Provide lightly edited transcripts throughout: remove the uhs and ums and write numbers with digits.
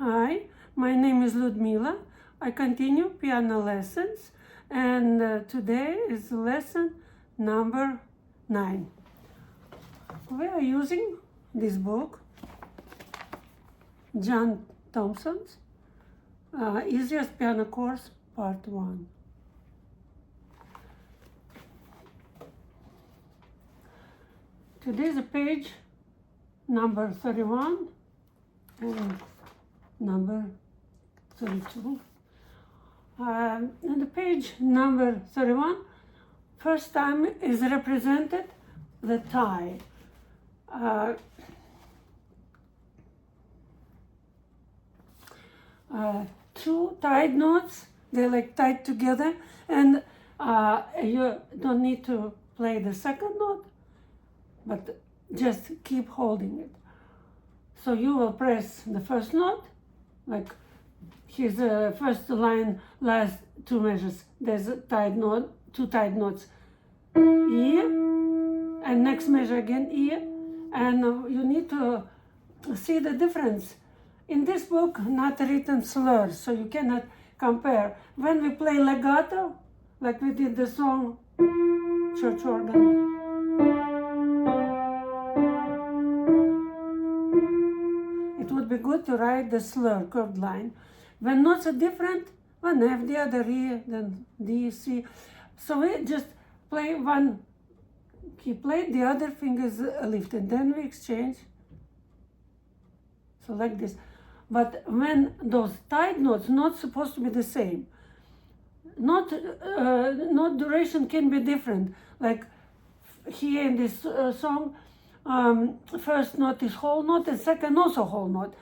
Hi, my name is Ludmila. I continue piano lessons, and today is lesson number 9. We are using this book, John Thompson's Easiest Piano Course, Part 1. Today is page number 31 and number 32. And the page number 31, first time is represented the tie. Two tied knots, they're like tied together, and you don't need to play the second note, but just keep holding it. So you will press the first note, like his first line, last two measures. There's a tied note, two tied notes, E, and next measure again E, and you need to see the difference. In this book, not written slurs, so you cannot compare. When we play legato, like we did the song Church Organ, it would be good to write the slur, curved line. When notes are different, one F, the other E, then D, C. So we just play one key played, the other fingers lifted. Then we exchange. So like this. But when those tied notes, not supposed to be the same. Note duration can be different. Like here in this song, first note is whole note and second also whole note.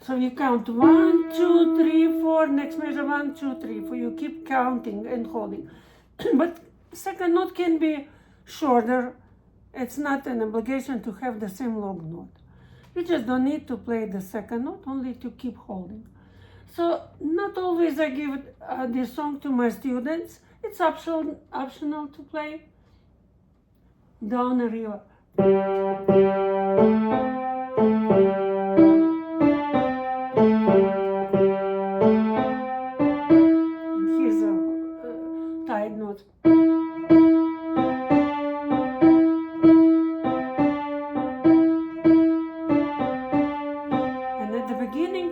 So you count 1, 2, 3, 4, next measure 1, 2, 3, 4. You keep counting and holding. But second note can be shorter. It's not an obligation to have the same long note. You just don't need to play the second note, only to keep holding. So not always I give this song to my students. It's optional to play. Down a river. And here's a tied note.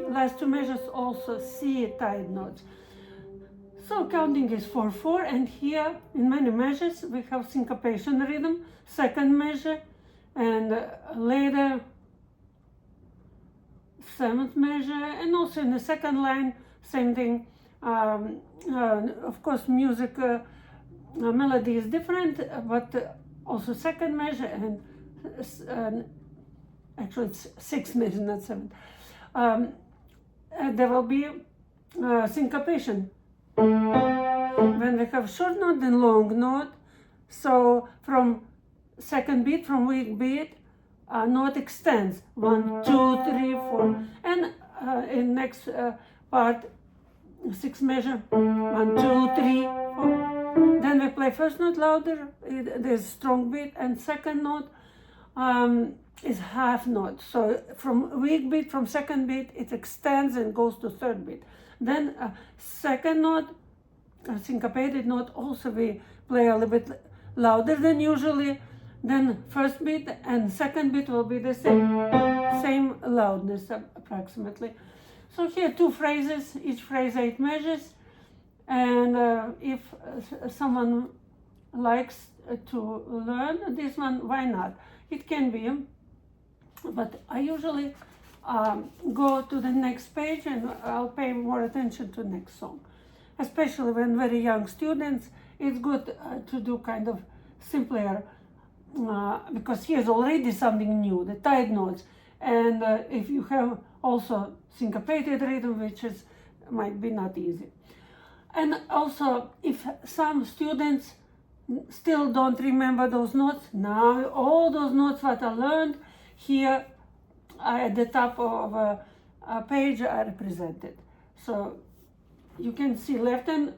Last two measures also C tied notes. So counting is 4/4, and here in many measures we have syncopation rhythm, second measure, and later seventh measure, and also in the second line same thing. Of course, music melody is different, but also second measure and actually it's sixth measure, not seventh. There will be syncopation when we have short note and long note. So from second beat, from weak beat, note extends 1, 2, 3, 4, and in next part, sixth measure 1, 2, 3, 4. Then we play first note louder. There's strong beat, and second note is half note. So from weak beat, from second beat, it extends and goes to third beat. Then second note, syncopated note, also we play a little bit louder than usually. Then first beat and second beat will be the same loudness approximately. So here two phrases, each phrase 8 measures. And if someone likes to learn this one, why not? It can be. But I usually go to the next page and I'll pay more attention to next song. Especially when very young students, it's good to do kind of simpler, because here's already something new, the tied notes. And if you have also syncopated rhythm, which might be not easy. And also, if some students still don't remember those notes, now all those notes that I learned, here at the top of a page are represented. So you can see left hand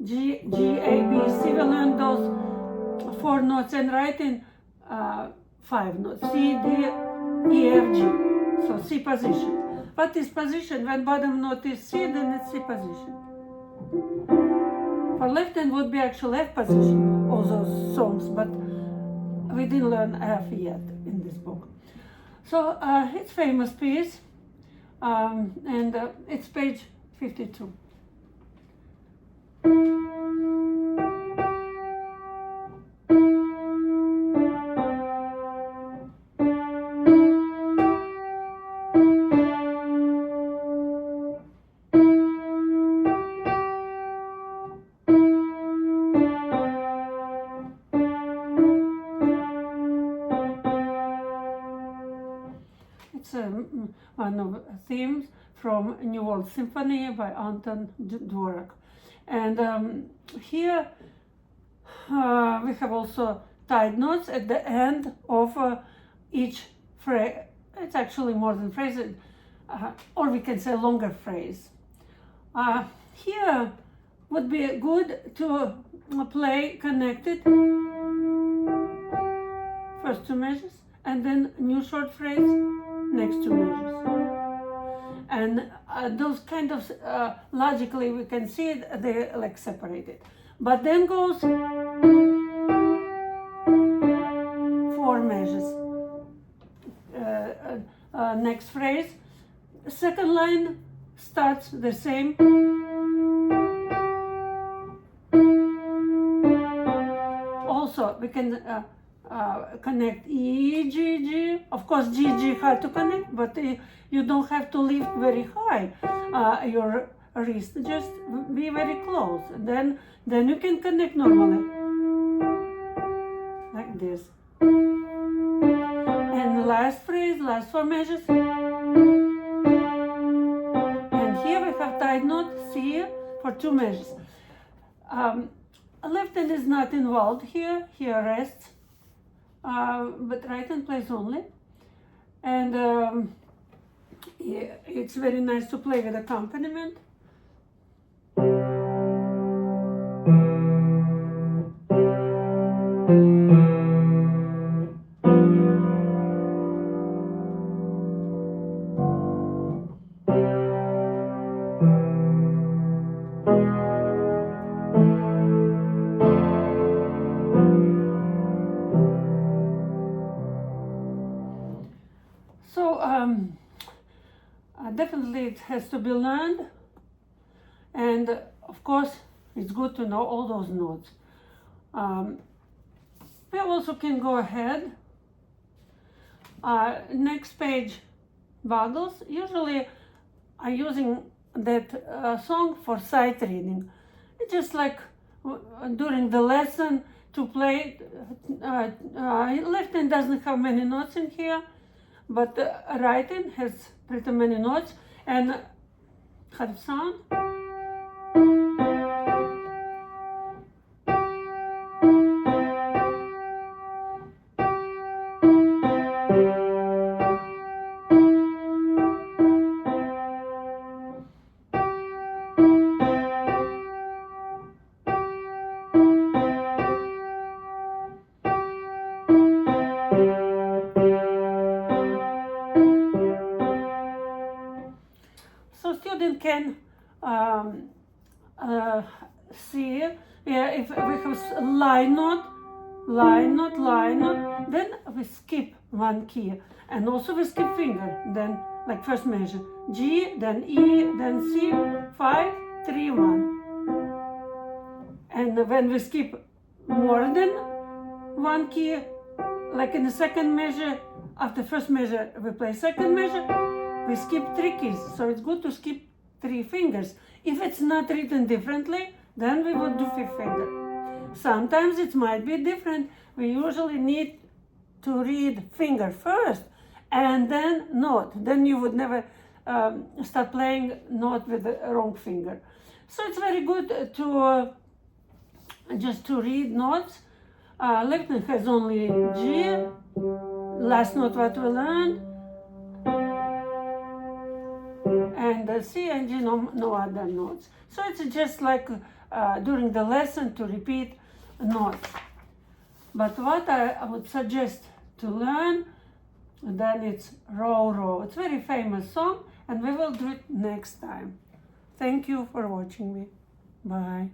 G, A, B, C. We learned those 4 notes, and right hand 5 notes, C, D, E, F, G. So C position. what is position? When bottom note is C, then it's C position. For left hand would be actually F position, all those songs, but we didn't learn F yet in this book. So it's famous piece, and it's page 52. It's one of themes from New World Symphony by Anton Dvorak. And here we have also tied notes at the end of each phrase. It's actually more than phrase, or we can say longer phrase. Here would be good to play connected first two measures, and then new short phrase next two measures. And those kind of logically we can see it, they're like separated. But then goes 4 measures. Next phrase, second line starts the same. Also, we can connect E, G, G. Of course, G, G hard to connect, but you don't have to lift very high your wrist. Just be very close. Then you can connect normally, like this. And last phrase, last 4 measures. And here we have tied note C for 2 measures. Left hand is not involved here. Here rests. But right hand plays only, and yeah, it's very nice to play with accompaniment. Definitely it has to be learned, and of course it's good to know all those notes. We also can go ahead. Next page, vowels. Usually I'm using that song for sight reading. It's just like during the lesson to play. Left hand doesn't have many notes in here, but right hand has pretty many notes, and harf sound. So student can see if we have line note, then we skip one key, and also we skip finger. Then like first measure G, then E, then C, 5, 3, 1. And when we skip more than one key, like in the second measure, after first measure we play second measure, we skip 3 keys. So it's good to skip 3 fingers. If it's not written differently, then we would do 5th finger. Sometimes it might be different. We usually need to read finger first and then note. Then you would never start playing note with the wrong finger. So it's very good to just to read notes. Left hand has only G, last note what we learned, and C and G, no other notes. So it's just like during the lesson to repeat notes. But what I would suggest to learn, then it's Row, Row. It's a very famous song, and we will do it next time. Thank you for watching me. Bye.